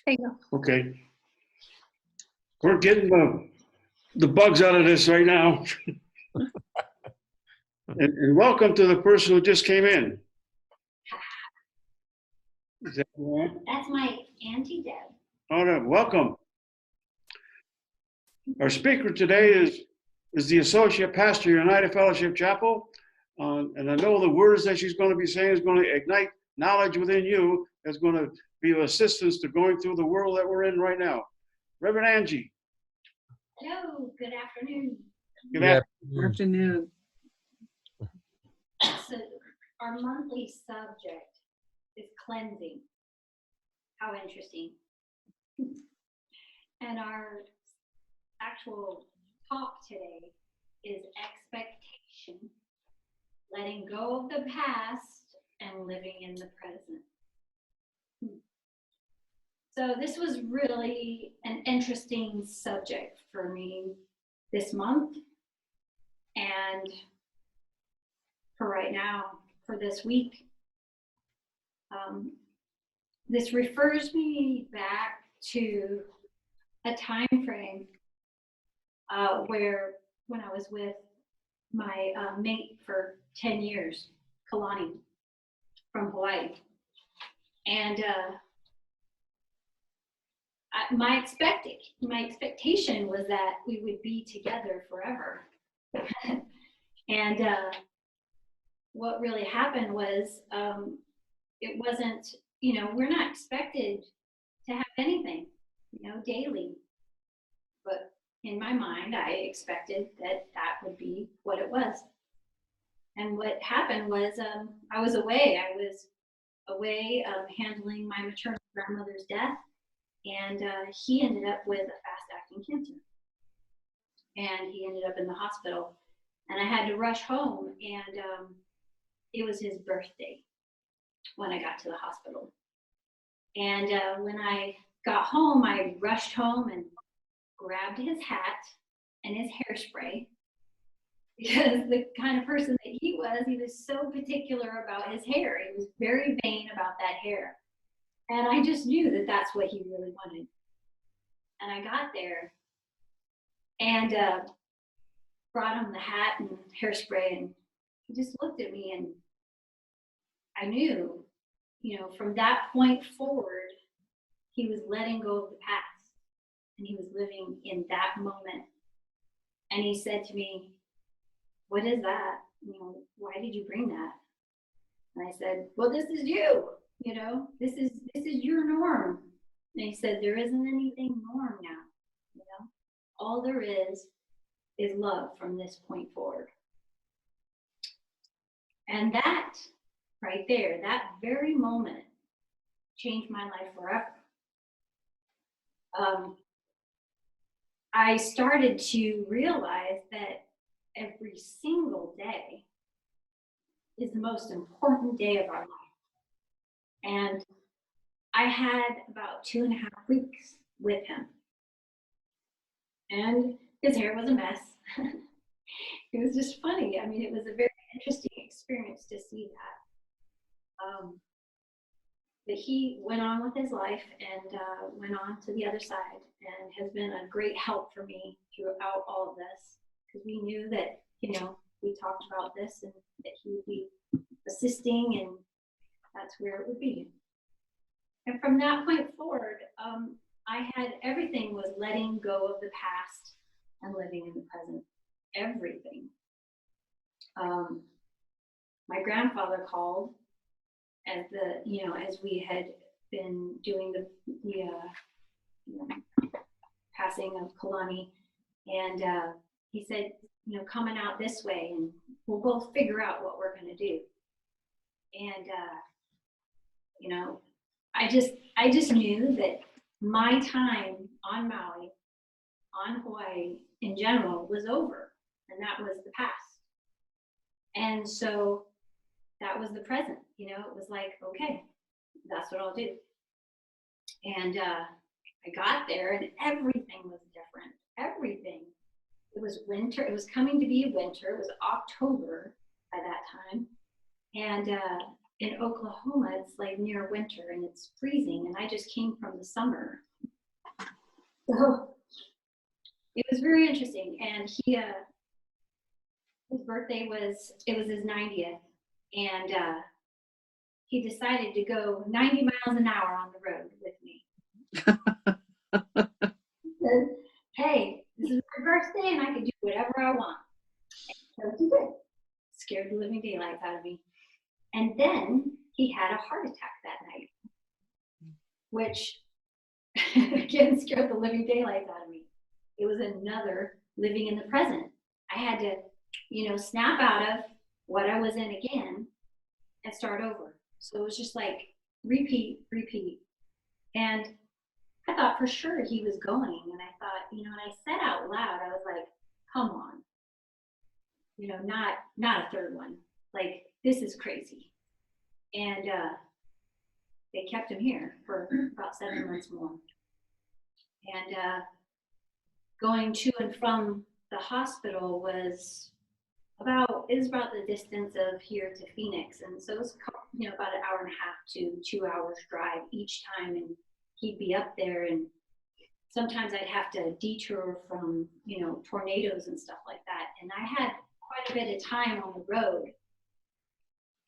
There you go. Okay. We're getting the bugs out of this right now. And welcome to the person who just came in. Is that right? That's my Auntie Deb. All right, welcome. Our speaker today is the Associate Pastor, United Fellowship Chapel. And I know the words that she's going to be saying is going to ignite knowledge within you. That's going to be of assistance to going through the world that we're in right now. Rev Angie. Hello, good afternoon. Good Afternoon. So our monthly subject is cleansing. How interesting. And our actual talk today is expectation, letting go of the past and living in the present. So this was really an interesting subject for me this month, and for right now, for this week. This refers me back to a time frame where when I was with my mate for 10 years, Kalani, from Hawaii. And my expectation was that we would be together forever. And what really happened was it wasn't, we're not expected to have anything, daily. But in my mind, I expected that would be what it was. And what happened was I was away. I was away handling my maternal grandmother's death. And he ended up with a fast-acting cancer. And he ended up in the hospital. And I had to rush home, and it was his birthday when I got to the hospital. And when I got home, I rushed home and grabbed his hat and his hairspray, because the kind of person that he was so particular about his hair. He was very vain about that hair. And I just knew that that's what he really wanted. And I got there and brought him the hat and hairspray, and he just looked at me, and I knew, from that point forward, he was letting go of the past, and he was living in that moment. And he said to me, "What is that? Why did you bring that?" And I said, "Well, this is you. This is your norm." And he said, "There isn't anything norm now. All there is love from this point forward." And that right there, that very moment, changed my life forever. I started to realize that every single day is the most important day of our life. And I had about 2.5 weeks with him. And his hair was a mess. It was just funny. I mean, it was a very interesting experience to see that. But he went on with his life and went on to the other side, and has been a great help for me throughout all of this, because we knew that, we talked about this and that he would be assisting, and that's where it would be. And from that point forward, I had everything was letting go of the past and living in the present. Everything. My grandfather called as as we had been doing the passing of Kalani, and he said, "Coming out this way, and we'll both figure out what we're going to do." And I just knew that my time on Maui, on Hawaii in general, was over, and that was the past. And so that was the present. It was like, okay, that's what I'll do. And I got there, and everything was different. Everything. It was winter. It was coming to be winter. It was October by that time. And in Oklahoma, it's like near winter and it's freezing, and I just came from the summer. So it was very interesting. And his birthday it was his 90th, and he decided to go 90 miles an hour on the road with me. He said, hey, this is my birthday and I can do whatever I want. And so he did. Scared the living daylights out of me. And then he had a heart attack that night, which again scared the living daylights out of me. It was another living in the present. I had to, snap out of what I was in again and start over. So it was just like repeat. And I thought for sure he was going. And I thought, and I said out loud, I was like, come on, not a third one. Like, this is crazy. And they kept him here for about 7 months more. And going to and from the hospital was about the distance of here to Phoenix. And so it was, about an hour and a half to 2 hours drive each time. And he'd be up there, and sometimes I'd have to detour from, tornadoes and stuff like that. And I had quite a bit of time on the road.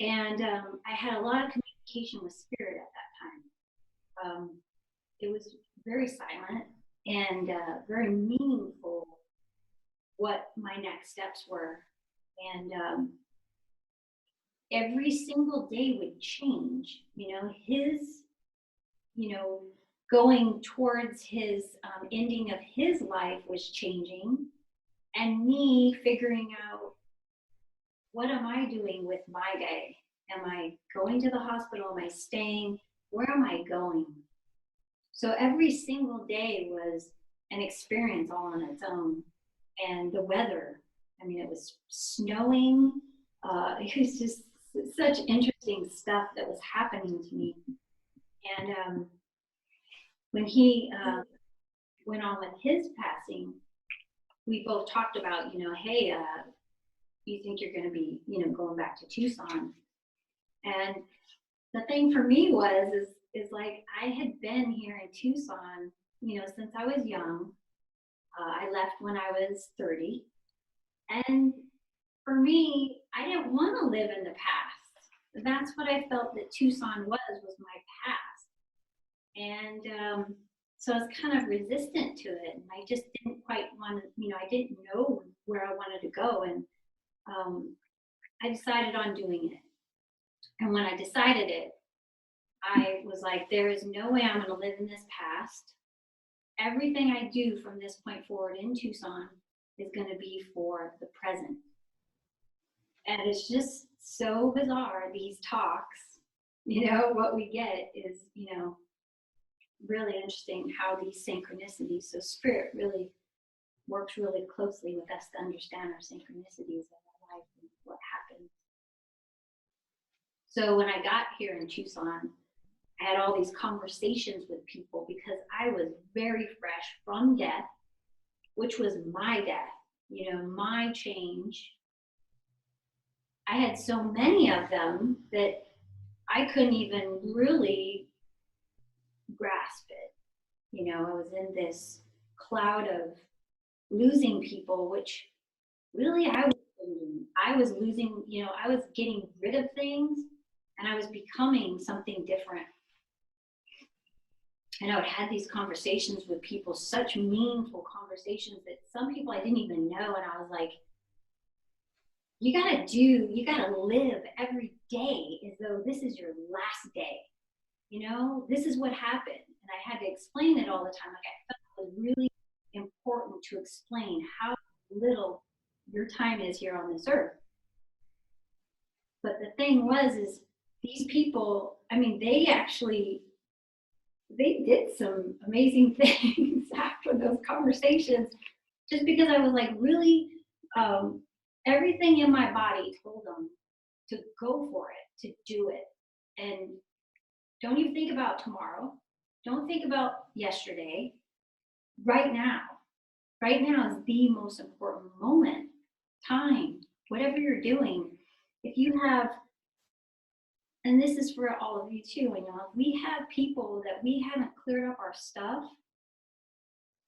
And I had a lot of communication with spirit at that time. It was very silent and very meaningful what my next steps were. And every single day would change, his, going towards his ending of his life was changing, and me figuring out, what am I doing with my day? Am I going to the hospital? Am I staying? Where am I going? So every single day was an experience all on its own. And the weather, it was snowing. It was just such interesting stuff that was happening to me. And when he went on with his passing, we both talked about, hey, you think you're going to be, going back to Tucson? And the thing for me is like, I had been here in Tucson, since I was young. I left when I was 30. And for me, I didn't want to live in the past. That's what I felt that Tucson was my past. And so I was kind of resistant to it. And I just didn't quite want to, I didn't know where I wanted to go. And I decided on doing it. And when I decided it, I was like, there is no way I'm going to live in this past. Everything I do from this point forward in Tucson is going to be for the present. And it's just so bizarre, these talks, what we get is, really interesting how these synchronicities, so spirit really works really closely with us to understand our synchronicities of our life and what happens. So when I got here in Tucson, I had all these conversations with people because I was very fresh from death, which was my death, my change. I had so many of them that I couldn't even really grasp it. I was in this cloud of losing people, which really I was losing, I was getting rid of things and I was becoming something different. And I would have these conversations with people, such meaningful conversations that some people I didn't even know. And I was like, you gotta live every day as though this is your last day. This is what happened. And I had to explain it all the time. Like, I felt it was really important to explain how little your time is here on this earth. But the thing is these people, they did some amazing things after those conversations, just because I was like, really, everything in my body told them to go for it, to do it. And don't even think about tomorrow. Don't think about yesterday. Right now. Right now is the most important moment, time, whatever you're doing. If you have and this is for all of you too, if we have people that we haven't cleared up our stuff,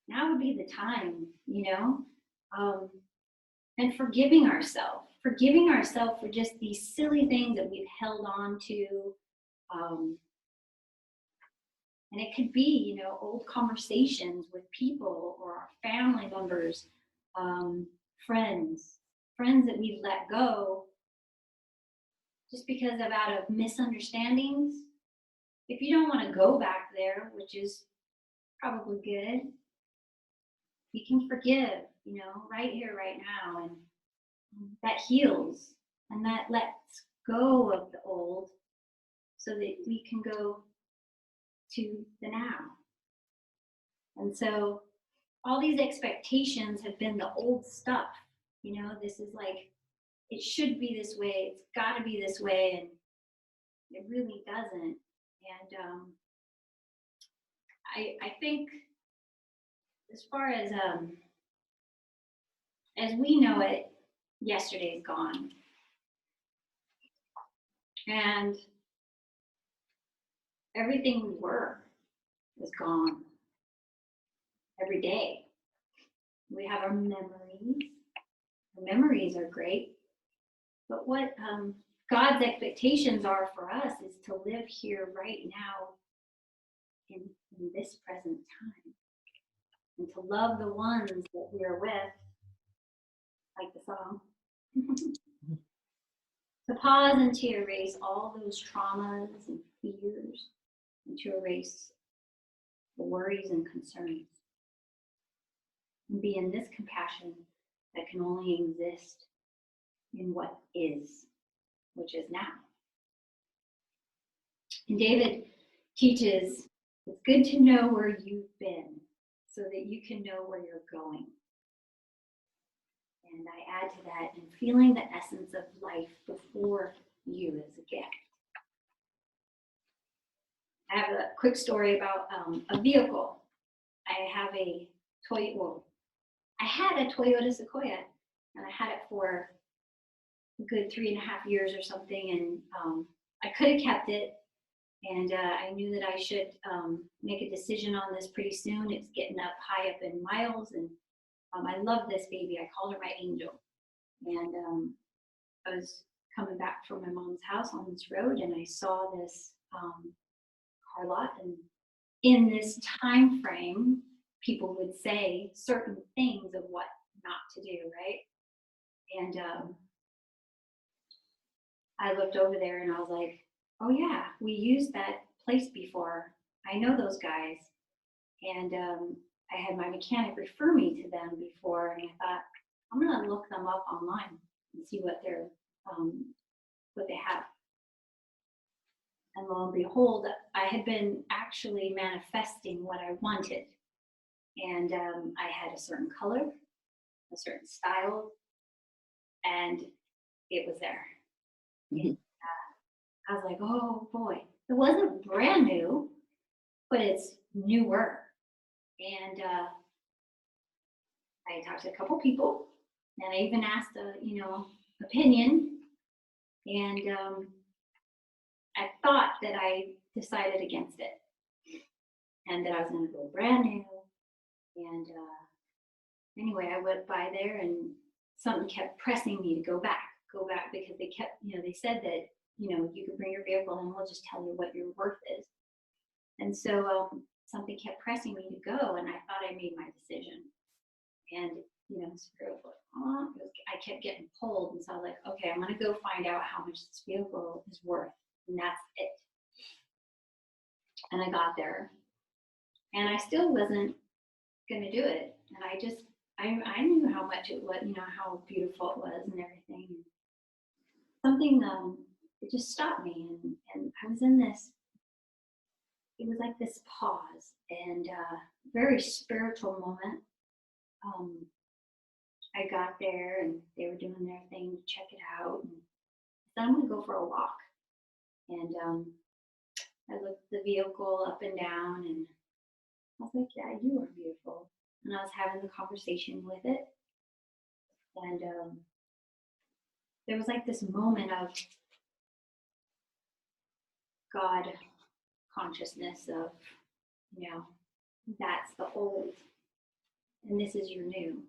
now would be the time, and forgiving ourselves for just these silly things that we've held on to. And it could be, old conversations with people or our family members, friends that we've let go just because of misunderstandings. If you don't want to go back there, which is probably good, we can forgive, right here, right now. And that heals and that lets go of the old so that we can go to the now. And so all these expectations have been the old stuff. This is like, it should be this way, it's got to be this way, and it really doesn't. And I think as far as we know it, yesterday's gone. And everything we were is gone. Every day. We have our memories. Our memories are great. But what God's expectations are for us is to live here right now in this present time. And to love the ones that we are with, like the song. To pause and to erase all those traumas and fears, and to erase the worries and concerns. And be in this compassion that can only exist in what is, which is now. And David teaches, it's good to know where you've been so that you can know where you're going. And I add to that, and feeling the essence of life before you is a gift. I have a quick story about a vehicle. I had a Toyota Sequoia, and I had it for a good 3.5 years or something, and I could have kept it, and I knew that I should make a decision on this pretty soon. It's getting up high up in miles, and I love this baby. I called her my angel. And I was coming back from my mom's house on this road, and I saw this car lot. And in this time frame, people would say certain things of what not to do, right? And I looked over there and I was like, oh yeah, we used that place before. I know those guys. And I had my mechanic refer me to them before, and I thought, I'm gonna look them up online and see what they have. And lo and behold, I had been actually manifesting what I wanted. And I had a certain color, a certain style, and it was there. Mm-hmm. And, I was like, oh boy, it wasn't brand new, but it's newer. And I talked to a couple people, and I even asked opinion. And I thought that I decided against it, and that I was going to go brand new. And anyway, I went by there, and something kept pressing me to go back, because they kept, they said that, you can bring your vehicle and we'll just tell you what your worth is. And so something kept pressing me to go, and I thought I made my decision. And, Spirit was like, I kept getting pulled. And so I was like, okay, I'm going to go find out how much this vehicle is worth. And that's it. And I got there, and I still wasn't going to do it. And I knew how much it was, how beautiful it was and everything. And something, it just stopped me. And I was in this, it was like this pause, and very spiritual moment. I got there, and they were doing their thing to check it out. And I thought, I'm going to go for a walk. And I looked the vehicle up and down, and I was like, yeah, you are beautiful. And I was having the conversation with it. And there was like this moment of, God consciousness of, you know, that's the old and this is your new,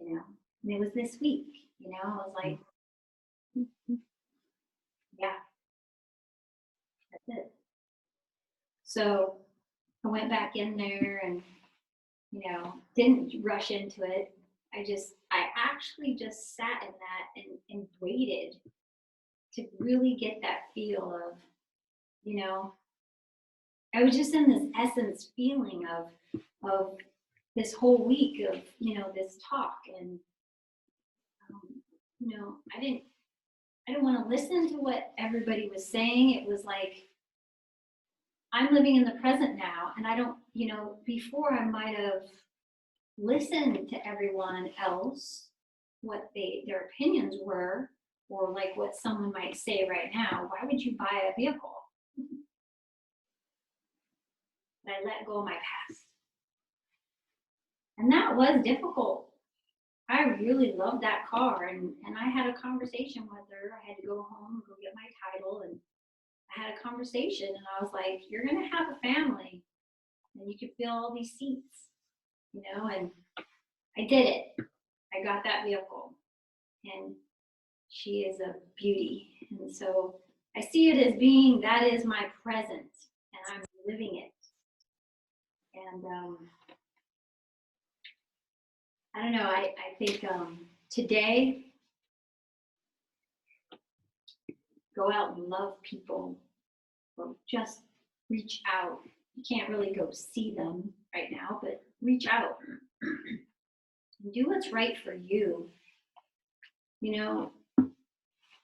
you know. And it was this week, you know, I was like, yeah, that's it. So I went back in there and, you know, didn't rush into it. I actually just sat in that and waited to really get that feel of, you know, I was just in this essence feeling of this whole week of, you know, this talk. And, you know, I didn't want to listen to what everybody was saying. It was like, I'm living in the present now. And I don't, you know, before I might have listened to everyone else, what their opinions were, or like what someone might say right now, why would you buy a vehicle? But I let go of my past. And that was difficult. I really loved that car. And I had a conversation with her. I had to go home and go get my title. And I had a conversation and I was like, you're going to have a family and you can fill all these seats, you know, and I did it. I got that vehicle and she is a beauty. And so I see it as being, that is my present and I'm living it. And I don't know, I think today, go out and love people or just reach out. You can't really go see them right now, but reach out. Do what's right for you. You know,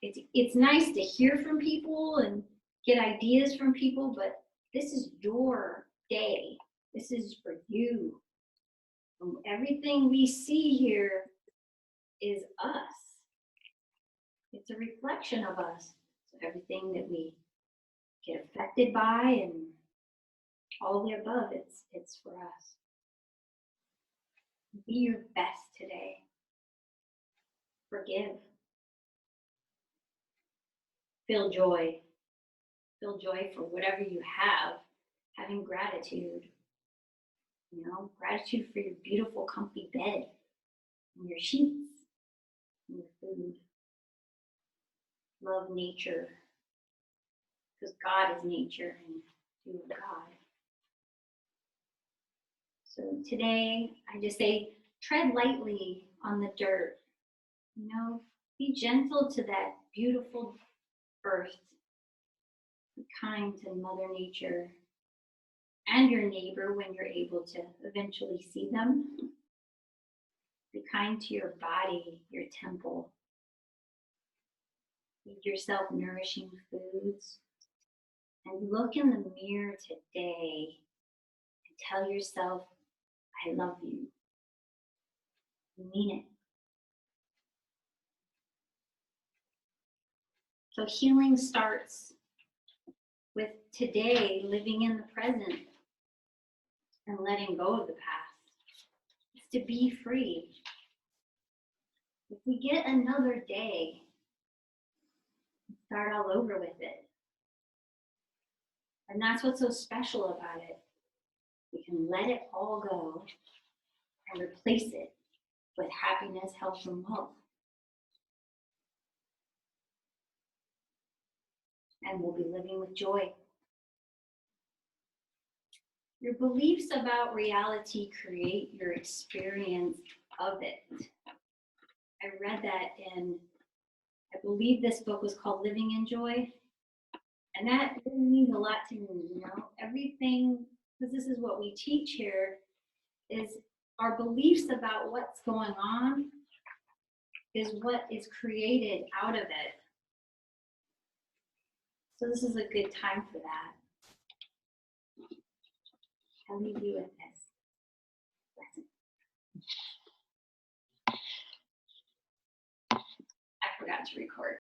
it's nice to hear from people and get ideas from people, but this is your day. This is for you. Everything we see here is us. It's a reflection of us. So everything that we get affected by and all the above, it's for us. Be your best today. Forgive. Feel joy. Feel joy for whatever you have. Having gratitude. You know, gratitude for your beautiful, comfy bed and your sheets and your food. Love nature. Because God is nature and you are God. So today, I just say, tread lightly on the dirt. You know, be gentle to that beautiful earth. Be kind to Mother Nature and your neighbor when you're able to eventually see them. Be kind to your body, your temple. Eat yourself nourishing foods. And look in the mirror today and tell yourself, I love you. You mean it. So healing starts with today, living in the present and letting go of the past. It's to be free. If we get another day, start all over with it. And that's what's so special about it. We can let it all go and replace it with happiness, health, and wealth. And we'll be living with joy. Your beliefs about reality create your experience of it. I read that in, I believe this book was called Living in Joy. And that really means a lot to me, you know, everything, because this is what we teach here, is our beliefs about what's going on is what is created out of it. So this is a good time for that. I'll leave you with this lesson. I forgot to record.